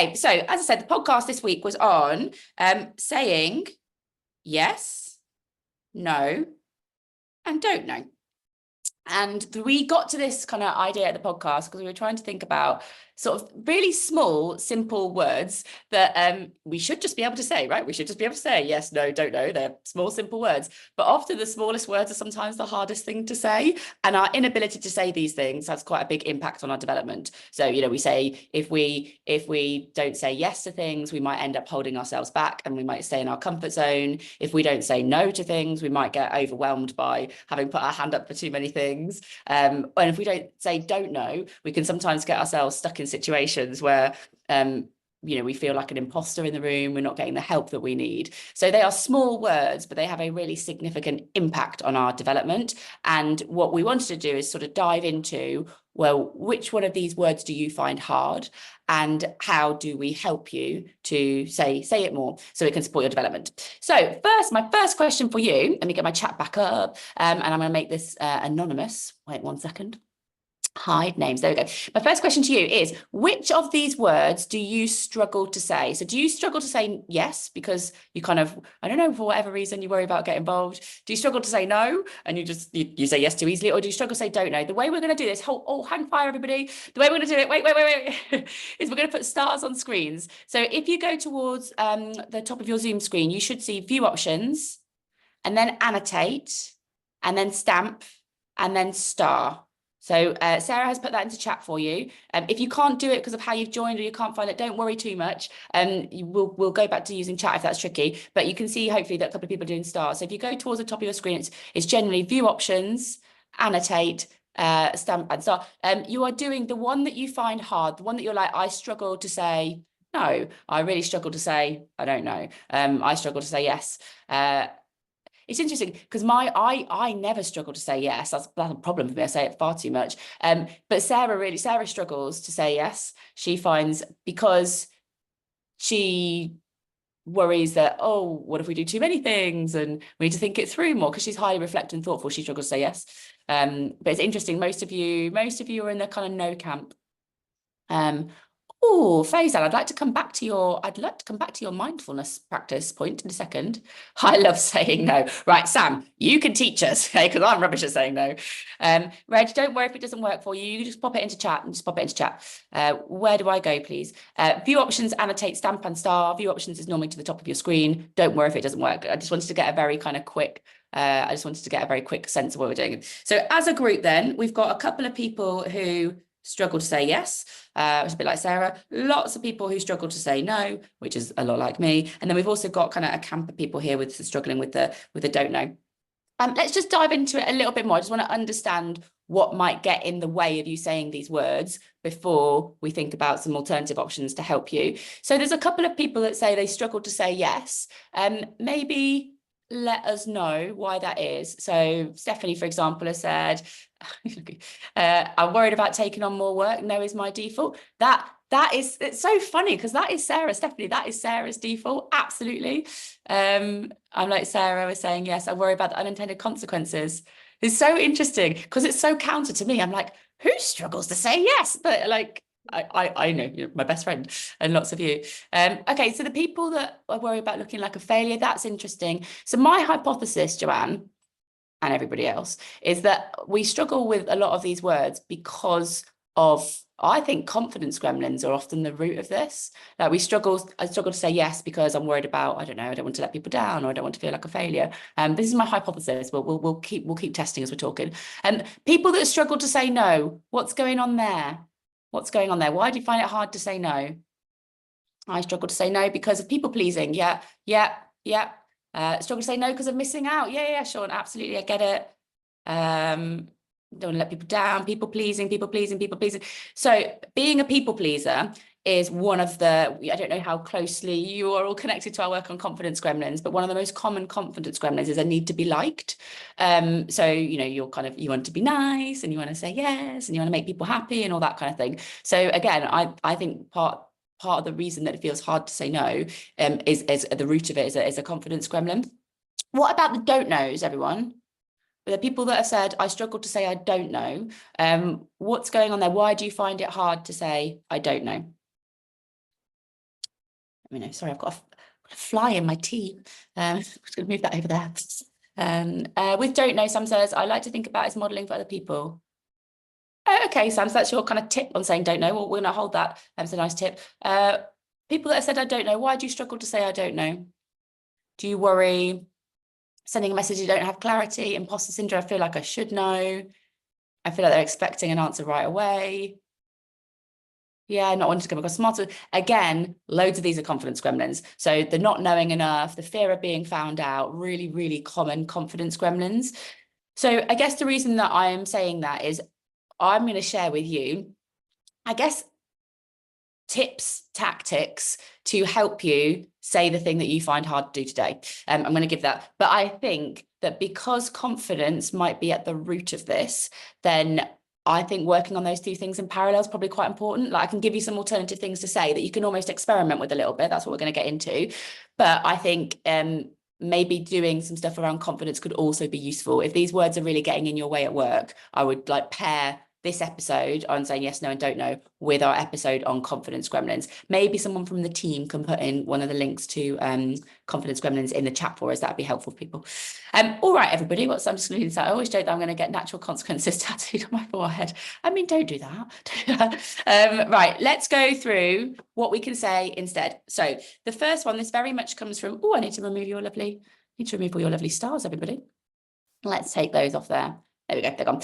Okay, so as I said, the podcast this week was on saying yes, no, and don't know. And we got to this kind of idea at the podcast because we were trying to think about sort of really small, simple words that we should just be able to say, right? We should just be able to say yes, no, don't know. They're small, simple words. But often the smallest words are sometimes the hardest thing to say. And our inability to say these things has quite a big impact on our development. So, we say if we don't say yes to things, we might end up holding ourselves back and we might stay in our comfort zone. If we don't say no to things, we might get overwhelmed by having put our hand up for too many things. And if we don't know, we can sometimes get ourselves stuck in situations where we feel like an imposter in the room, we're not getting the help that we need. So they are small words, but they have a really significant impact on our development. And what we wanted to do is sort of dive into, well, which one of these words do you find hard? And how do we help you to say it more so it can support your development? So my first question for you, let me get my chat back up, and I'm going to make this anonymous. Wait 1 second. Hide names. There we go. My first question to you is, which of these words do you struggle to say? So do you struggle to say yes because you kind of, I don't know, for whatever reason you worry about getting involved? Do you struggle to say no and you say yes too easily? Or do you struggle to say don't know? The way we're going to do this, hang fire everybody. The way we're going to do it, wait, is we're going to put stars on screens. So if you go towards the top of your Zoom screen, you should see view options and then annotate and then stamp and then star. So Sarah has put that into chat for you. If you can't do it because of how you've joined or you can't find it, don't worry too much. We'll go back to using chat if that's tricky. But you can see hopefully that a couple of people are doing stars. So if you go towards the top of your screen, it's generally view options, annotate, stamp and star. You are doing the one that you find hard, the one that you're like, I struggle to say no. I really struggle to say, I don't know. I struggle to say yes. It's interesting because I never struggle to say yes. That's a problem for me. I say it far too much. But Sarah struggles to say yes. She finds, because she worries that, oh, what if we do too many things and we need to think it through more, because she's highly reflective and thoughtful. She struggles to say yes. But it's interesting. Most of you are in the kind of no camp. Oh, Faisal, I'd like to come back to your mindfulness practice point in a second. I love saying no. Right, Sam, you can teach us, okay? Because I'm rubbish at saying no. Reg, don't worry if it doesn't work for you. You can just pop it into chat Where do I go, please? View options, annotate, stamp and star. View options is normally to the top of your screen. Don't worry if it doesn't work. I just wanted to get a very kind of quick sense of what we're doing. So as a group then, we've got a couple of people who struggle to say yes, which is a bit like Sarah. Lots of people who struggle to say no, which is a lot like me. And then we've also got kind of a camp of people here with struggling with the don't know. Let's just dive into it a little bit more. I just want to understand what might get in the way of you saying these words before we think about some alternative options to help you. So there's a couple of people that say they struggle to say yes. Maybe let us know why that is. So Stephanie, for example, has said, I'm worried about taking on more work. No is my default. It's so funny because that is Sarah. Stephanie, that is Sarah's default. Absolutely. I'm like Sarah was saying, yes, I worry about the unintended consequences. It's so interesting because it's so counter to me. I'm like, who struggles to say yes? But like, I know you're my best friend and lots of you. Okay, so the people that I worry about looking like a failure, that's interesting. So my hypothesis, Joanne, and everybody else, is that we struggle with a lot of these words because of, I think, confidence gremlins are often the root of this. Like I struggle to say yes because I'm worried about, I don't want to let people down, or I don't want to feel like a failure. This is my hypothesis, but we'll keep testing as we're talking. People that struggle to say no, what's going on there? What's going on there? Why do you find it hard to say no? I struggle to say no because of people pleasing. Yeah. Struggle to say no because of missing out. Yeah, Sean, absolutely. I get it. Don't want to let people down. People pleasing. So being a people pleaser is one of the, I don't know how closely you are all connected to our work on confidence gremlins, but one of the most common confidence gremlins is a need to be liked. So, you want to be nice and you want to say yes and you want to make people happy and all that kind of thing. So again, I think part of the reason that it feels hard to say no is at the root of it is a confidence gremlin. What about the don't knows, everyone? The people that have said, I struggle to say I don't know. What's going on there? Why do you find it hard to say I don't know? sorry, I've got a fly in my tea. I'm just going to move that over there. With don't know, Sam says, I like to think about as modelling for other people. Oh, okay, Sam, so that's your kind of tip on saying don't know. Well, we're going to hold that. It's a nice tip. People that have said I don't know, why do you struggle to say I don't know? Do you worry sending a message you don't have clarity? Imposter syndrome, I feel like I should know. I feel like they're expecting an answer right away. Yeah, not wanting to come across smarter. Again, loads of these are confidence gremlins. So the not knowing enough, the fear of being found out, really, really common confidence gremlins. So I guess the reason that I am saying that is I'm going to share with you, I guess, tips, tactics to help you say the thing that you find hard to do today. I'm going to give that. But I think that because confidence might be at the root of this, then I think working on those two things in parallel is probably quite important. Like I can give you some alternative things to say that you can almost experiment with a little bit. That's what we're going to get into. But I think maybe doing some stuff around confidence could also be useful. If these words are really getting in your way at work, I would like pair this episode on saying yes, no, and don't know with our episode on confidence gremlins. Maybe someone from the team can put in one of the links to confidence gremlins in the chat for us. That'd be helpful for people. All right, everybody. I'm just going to do that. I always joke that I'm going to get natural consequences tattooed on my forehead. I mean, don't do that. Right, let's go through what we can say instead. So the first one, this very much comes from, I need to remove all your lovely stars, everybody. Let's take those off there. There we go, they're gone.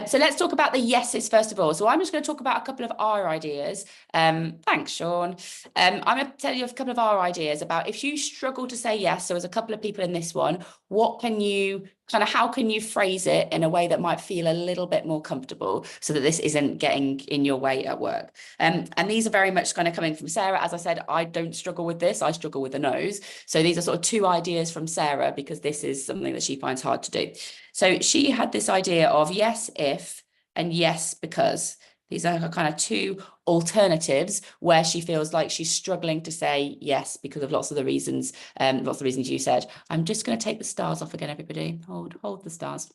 So let's talk about the yeses first of all. So I'm just going to talk about a couple of our ideas. Thanks, Sean. I'm going to tell you a couple of our ideas about if you struggle to say yes, so there's a couple of people in this one, how can you phrase it in a way that might feel a little bit more comfortable so that this isn't getting in your way at work? And these are very much kind of coming from Sarah. As I said, I don't struggle with this. I struggle with the no's. So these are sort of two ideas from Sarah because this is something that she finds hard to do. So she had this idea of yes, if, and yes, because. These are her kind of two alternatives where she feels like she's struggling to say yes because of lots of the reasons you said. I'm just going to take the stars off again, everybody. Hold the stars.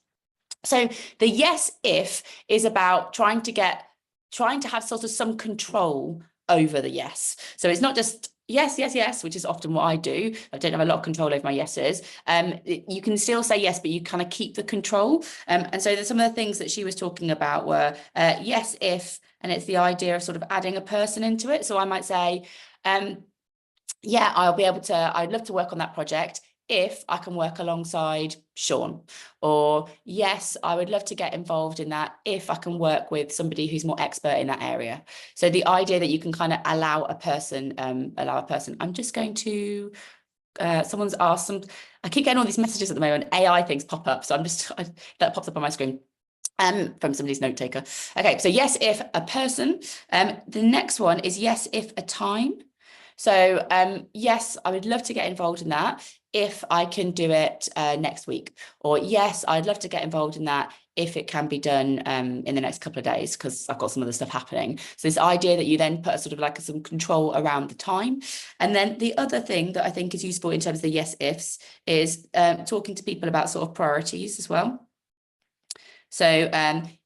So the yes, if is about trying to have sort of some control over the yes. So it's not just yes, yes, yes, which is often what I do. I don't have a lot of control over my yeses. You can still say yes, but you kind of keep the control. And so some of the things that she was talking about were yes, if, and it's the idea of sort of adding a person into it. So I might say, yeah, I'd love to work on that project if I can work alongside Sean, or yes, I would love to get involved in that if I can work with somebody who's more expert in that area. So the idea that you can kind of allow a person. I'm just going to, someone's asked I keep getting all these messages at the moment, AI things pop up. So that pops up on my screen. From somebody's note taker. Okay, so yes, if a person. The next one is yes, if a time. So yes, I would love to get involved in that if I can do it next week. Or yes, I'd love to get involved in that if it can be done in the next couple of days because I've got some other stuff happening. So this idea that you then put a sort of like some control around the time. And then the other thing that I think is useful in terms of the yes ifs is talking to people about sort of priorities as well. So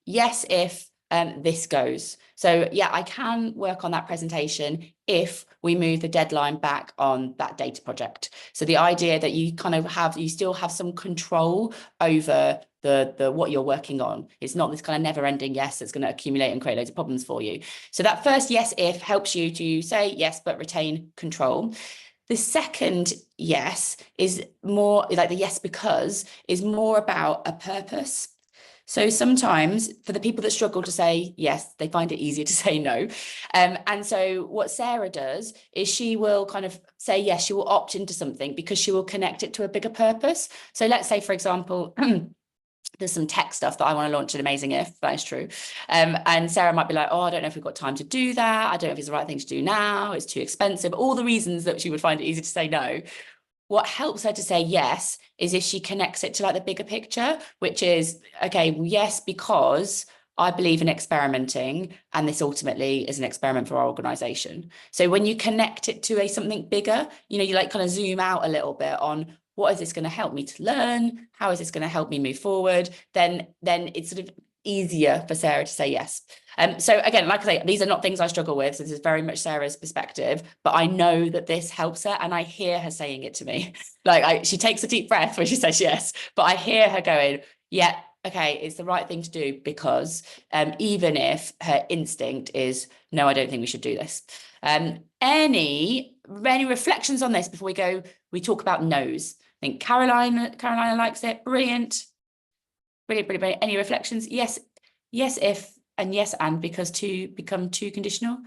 yes, if this goes. So yeah, I can work on that presentation if we move the deadline back on that data project. So the idea that you kind of you still have some control over the what you're working on. It's not this kind of never-ending yes that's going to accumulate and create loads of problems for you. So that first yes, if helps you to say yes, but retain control. The second yes is more like the yes because is more about a purpose. So sometimes for the people that struggle to say yes, they find it easier to say no. And so what Sarah does is she will kind of say yes, she will opt into something because she will connect it to a bigger purpose. So let's say, for example, there's some tech stuff that I want to launch an Amazing If, that is true. And Sarah might be like, I don't know if we've got time to do that. I don't know if it's the right thing to do now. It's too expensive. All the reasons that she would find it easy to say no. What helps her to say yes is if she connects it to like the bigger picture, which is, okay, yes, because I believe in experimenting and this ultimately is an experiment for our organization. So when you connect it to something bigger, you like kind of zoom out a little bit on what is this going to help me to learn? How is this going to help me move forward? Then it's sort of easier for Sarah to say yes. So again, like I say, these are not things I struggle with. So this is very much Sarah's perspective, but I know that this helps her, and I hear her saying it to me. Like she takes a deep breath when she says yes, but I hear her going, yeah, okay, it's the right thing to do, because even if her instinct is, no, I don't think we should do this. Any reflections on this before we talk about no's? I think Carolina likes it. Brilliant. Brilliant. Any reflections? Yes, if, and yes, and, because to become too conditional.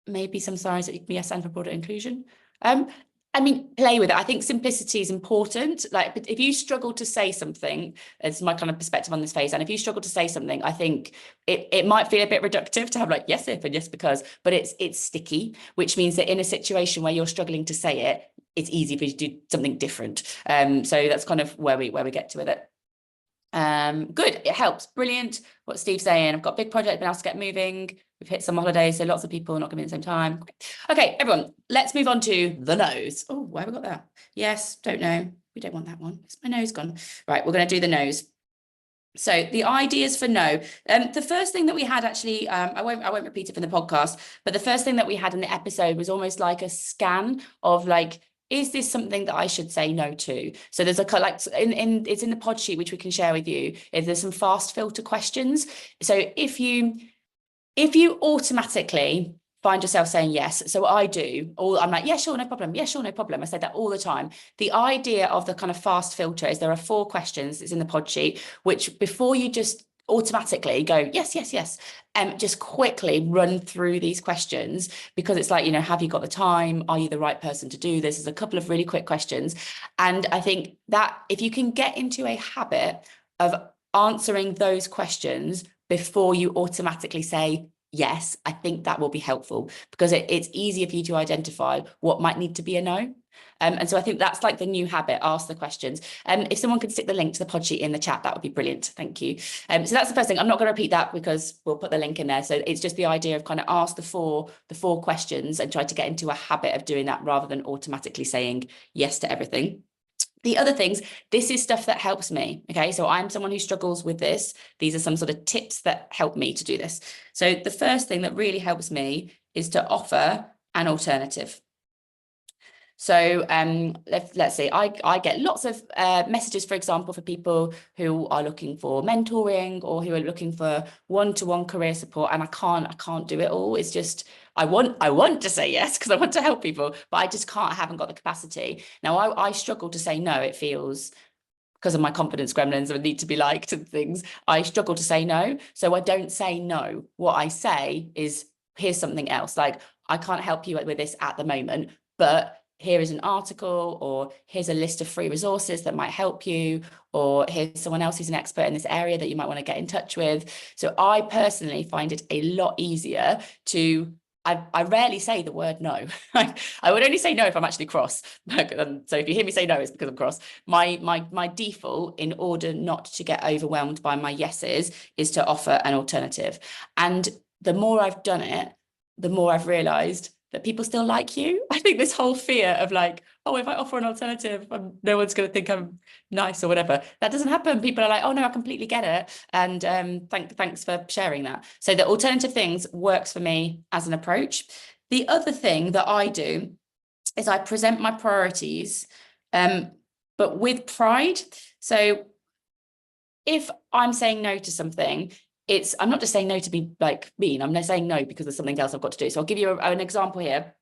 Maybe some signs that you can be yes and for broader inclusion. I mean, play with it. I think simplicity is important. Like, if you struggle to say something, it's my kind of perspective on this phase. And if you struggle to say something, I think it might feel a bit reductive to have like yes if and yes because, but it's sticky, which means that in a situation where you're struggling to say it, it's easy for you to do something different. So that's kind of where we get to with it. Good, it helps. Brilliant. What Steve's saying, I've got a big project, been asked to get moving. We've hit some holidays, so lots of people not going to be at the same time. Okay, everyone, let's move on to the nose. Oh, why have we got that? Yes, don't know. We don't want that one. Is my nose gone? Right, we're going to do the nose. So the ideas for no. The first thing that we had actually, I won't repeat it from the podcast, but the first thing that we had in the episode was almost like a scan of like, is this something that I should say no to? So there's it's in the pod sheet, which we can share with you. There's some fast filter questions. So if you automatically find yourself saying yes, so I do, I'm like, yeah, sure, no problem. Yeah, sure, no problem. I say that all the time. The idea of the kind of fast filter is there are 4 questions, it's in the pod sheet, which before you just automatically go, yes, just quickly run through these questions, because it's like, have you got the time? Are you the right person to do this? There's a couple of really quick questions. And I think that if you can get into a habit of answering those questions before you automatically say yes, I think that will be helpful, because it's easier for you to identify what might need to be a no. And so I think that's like the new habit, ask the questions. If someone could stick the link to the pod sheet in the chat, that would be brilliant. Thank you. So that's the first thing. I'm not going to repeat that because we'll put the link in there. So it's just the idea of kind of ask the four questions and try to get into a habit of doing that rather than automatically saying yes to everything. The other things, this is stuff that helps me. Okay, so I'm someone who struggles with this. These are some sort of tips that help me to do this. So the first thing that really helps me is to offer an alternative. So let's see, I get lots of messages, for example, for people who are looking for mentoring or who are looking for one-to-one career support, and I can't do it all. It's just, I want to say yes because I want to help people, but I just haven't got the capacity. Now I struggle to say no. It feels, because of my confidence gremlins and need to be liked and things, I struggle to say no. So I don't say no. What I say is, here's something else. Like, I can't help you with this at the moment, but here is an article, or here's a list of free resources that might help you, or here's someone else who's an expert in this area that you might want to get in touch with. So I personally find it a lot easier to, I rarely say the word no. I would only say no if I'm actually cross. So if you hear me say no, it's because I'm cross. My default, in order not to get overwhelmed by my yeses, is to offer an alternative. And the more I've done it, the more I've realized that people still like you. I think this whole fear of like, oh, if I offer an alternative, no one's going to think I'm nice or whatever. That doesn't happen. People are like, oh no, I completely get it. And thanks for sharing that. So the alternative things works for me as an approach. The other thing that I do is I present my priorities, but with pride. So if I'm saying no to something, I'm not just saying no to be like mean. I'm not saying no because there's something else I've got to do. So I'll give you an example here.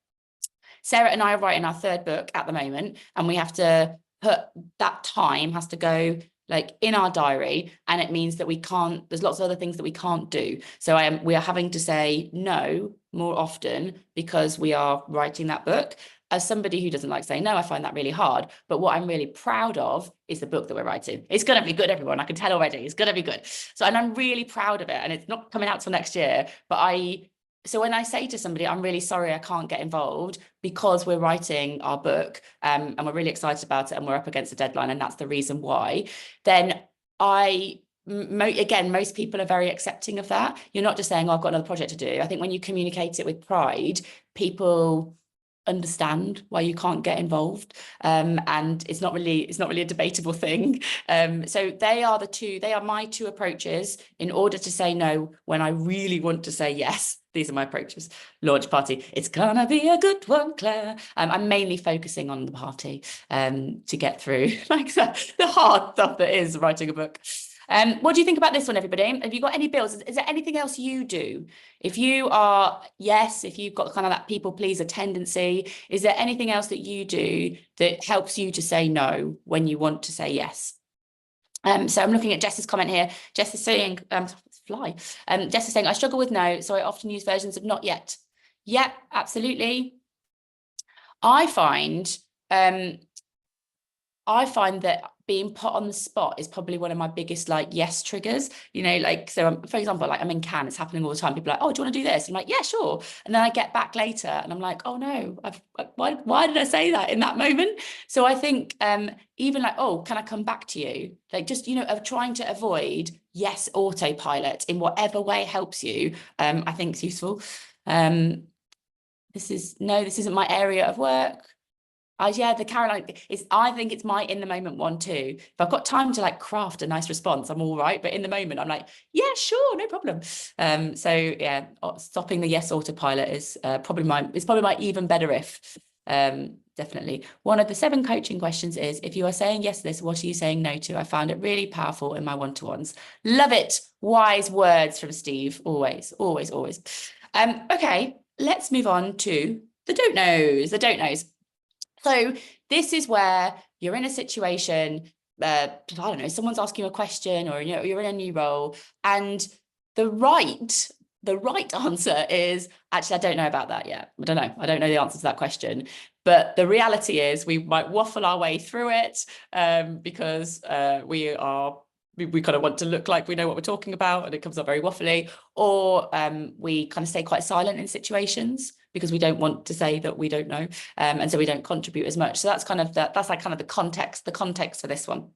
Sarah and I are writing our 3rd book at the moment, and we have to put that time has to go like in our diary, and it means that there's lots of other things that we can't do. So we are having to say no more often because we are writing that book. As somebody who doesn't like saying no, I find that really hard. But what I'm really proud of is the book that we're writing. It's going to be good, everyone. I can tell already. It's going to be good. So, and I'm really proud of it. And it's not coming out till next year. But so when I say to somebody, I'm really sorry I can't get involved because we're writing our book, and we're really excited about it, and we're up against the deadline, and that's the reason why, then again, most people are very accepting of that. You're not just saying, oh, I've got another project to do. I think when you communicate it with pride, people understand why you can't get involved, and it's not really a debatable thing. So they are my two approaches in order to say no when I really want to say yes. These are my approaches. Launch party, it's gonna be a good one, Claire. I'm mainly focusing on the party to get through like the hard stuff that is writing a book. What do you think about this one, everybody? Have you got any bills? Is there anything else you do? If you've got kind of that people pleaser tendency, is there anything else that you do that helps you to say no when you want to say yes? So I'm looking at Jess's comment here. Jess is saying, Jess is saying, I struggle with no, so I often use versions of not yet. Yeah, absolutely. I find that being put on the spot is probably one of my biggest yes triggers, so for example, I'm in Cannes, it's happening all the time. People are like, oh, do you want to do this? I'm like, yeah, sure. And then I get back later and I'm like, oh no, why did I say that in that moment? So I think even oh, can I come back to you? Just, of trying to avoid yes autopilot in whatever way helps you, I think is useful. This isn't my area of work. The Caroline is, I think it's my in the moment one too. If I've got time to craft a nice response, I'm all right. But in the moment, I'm like, yeah, sure, no problem. So yeah, stopping the yes autopilot is probably my even better if. Definitely. One of the 7 coaching questions is, if you are saying yes to this, what are you saying no to? I found it really powerful in my one-to-ones. Love it. Wise words from Steve. Always, always, always. Okay, let's move on to the don't knows. So this is where you're in a situation, I don't know, someone's asking you a question, or you're in a new role, and the right answer is, actually, I don't know about that yet. I don't know the answer to that question. But the reality is we might waffle our way through it because we kind of want to look like we know what we're talking about, and it comes up very waffly, or we kind of stay quite silent in situations because we don't want to say that we don't know, and so we don't contribute as much. So that's kind of the context for this one.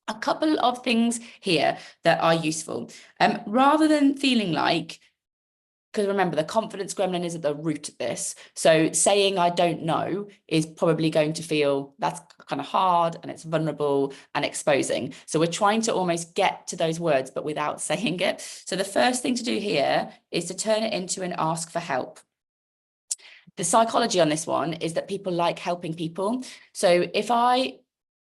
A couple of things here that are useful, rather than feeling like, because remember, the confidence gremlin is at the root of this. So saying I don't know is probably going to feel that's kind of hard, and it's vulnerable and exposing. So we're trying to almost get to those words, but without saying it. So the first thing to do here is to turn it into an ask for help. The psychology on this one is that people like helping people. So if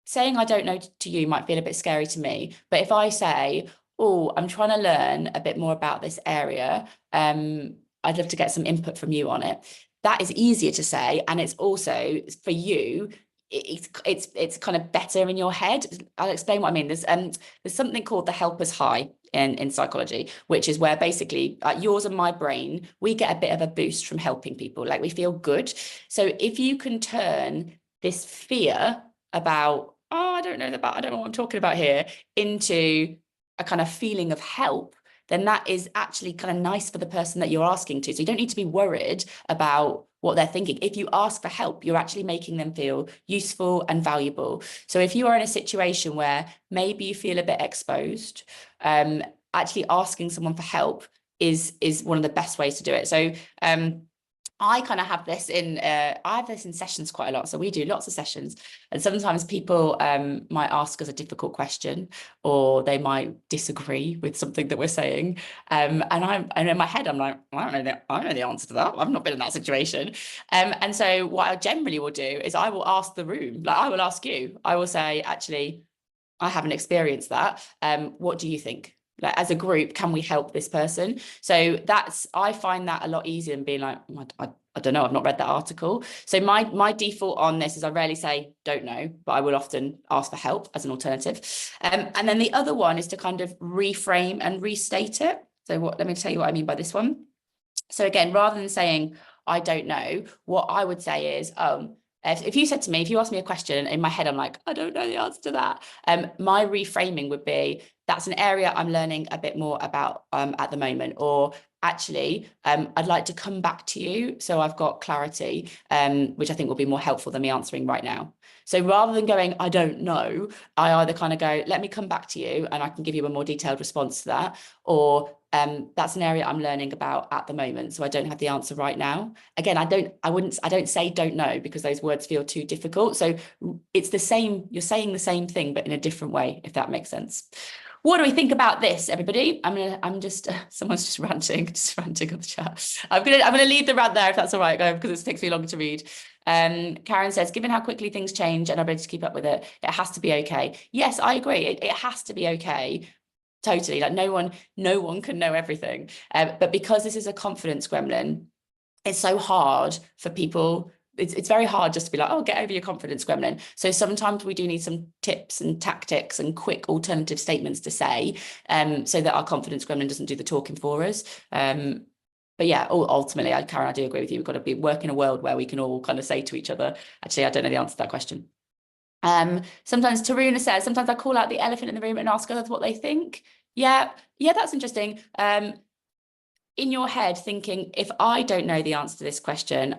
saying I don't know to you might feel a bit scary to me, but if I say, oh, I'm trying to learn a bit more about this area, I'd love to get some input from you on it. That is easier to say, and it's also for you, it's kind of better in your head. I'll explain what I mean. There's something called the helper's high in psychology, which is where basically yours and my brain, we get a bit of a boost from helping people, we feel good. So if you can turn this fear about, oh, I don't know what I'm talking about here, into a kind of feeling of help, then that is actually kind of nice for the person that you're asking to. So you don't need to be worried about what they're thinking. If you ask for help, you're actually making them feel useful and valuable. So if you are in a situation where maybe you feel a bit exposed, actually asking someone for help is one of the best ways to do it. So I kind of have this in sessions quite a lot. So we do lots of sessions, and sometimes people might ask us a difficult question, or they might disagree with something that we're saying. And in my head, I'm like, I don't know the answer to that. I've not been in that situation. And so what I generally will do is I will ask the room, I will ask you, I will say, actually, I haven't experienced that. What do you think? As a group, can we help this person? So I find that a lot easier than being like, I don't know, I've not read that article. So my default on this is I rarely say don't know, but I will often ask for help as an alternative. And then the other one is to kind of reframe and restate it. So let me tell you what I mean by this one. So again, rather than saying I don't know, what I would say is, if you said to me, if you asked me a question, in my head, I'm like, I don't know the answer to that. My reframing would be, that's an area I'm learning a bit more about at the moment. Or actually, I'd like to come back to you so I've got clarity, which I think will be more helpful than me answering right now. So rather than going, I don't know, I either kind of go, let me come back to you and I can give you a more detailed response to that. Or That's an area I'm learning about at the moment, so I don't have the answer right now. Again, I don't say don't know, because those words feel too difficult. So it's the same, you're saying the same thing, but in a different way, if that makes sense. What do we think about this, everybody? Someone's just ranting on the chat. I'm gonna leave the rant there, if that's all right, because it takes me longer to read. Karen says, given how quickly things change and our ability to keep up with it, it has to be okay. Yes, I agree. It has to be okay. Totally. Like no one can know everything. But because this is a confidence gremlin, it's so hard for people. It's very hard just to be like, oh, get over your confidence gremlin. So sometimes we do need some tips and tactics and quick alternative statements to say, so that our confidence gremlin doesn't do the talking for us. But yeah, ultimately, Karen, I do agree with you. We've got to work in a world where we can all kind of say to each other, actually, I don't know the answer to that question. Sometimes Taruna says, sometimes I call out the elephant in the room and ask others what they think. Yeah, that's interesting. In your head thinking, if I don't know the answer to this question,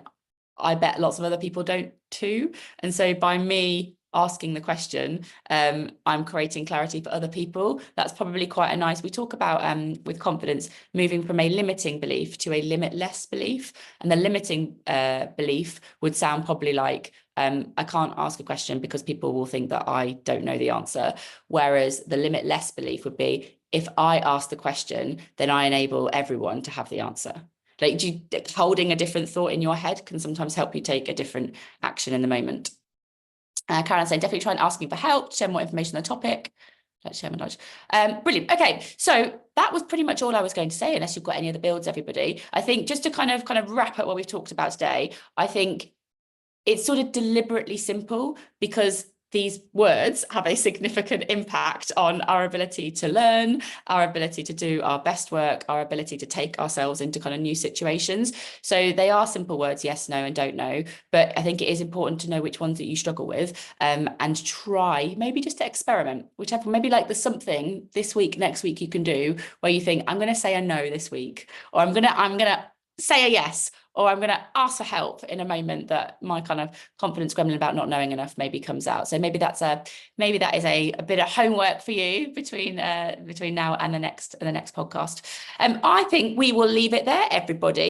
I bet lots of other people don't too. And so by me asking the question, I'm creating clarity for other people. That's probably quite a nice, we talk about with confidence, moving from a limiting belief to a limitless belief. And the limiting belief would sound probably like, I can't ask a question because people will think that I don't know the answer. Whereas the limitless belief would be, if I ask the question, then I enable everyone to have the answer. Like, holding a different thought in your head can sometimes help you take a different action in the moment. Karen saying, definitely try and asking for help, share more information on the topic. Let's share my knowledge. Brilliant. Okay, so that was pretty much all I was going to say, unless you've got any other builds, everybody. I think just to kind of wrap up what we've talked about today, I think it's sort of deliberately simple because these words have a significant impact on our ability to learn, our ability to do our best work, our ability to take ourselves into kind of new situations. So they are simple words, yes, no, and don't know. But I think it is important to know which ones that you struggle with, and try maybe just to experiment, whichever, maybe like there's something this week, next week you can do where you think, I'm going to say a no this week, or I'm gonna say a yes, or I'm going to ask for help in a moment that my kind of confidence gremlin about not knowing enough maybe comes out. So maybe that is a bit of homework for you between now and the next podcast. I think we will leave it there, everybody.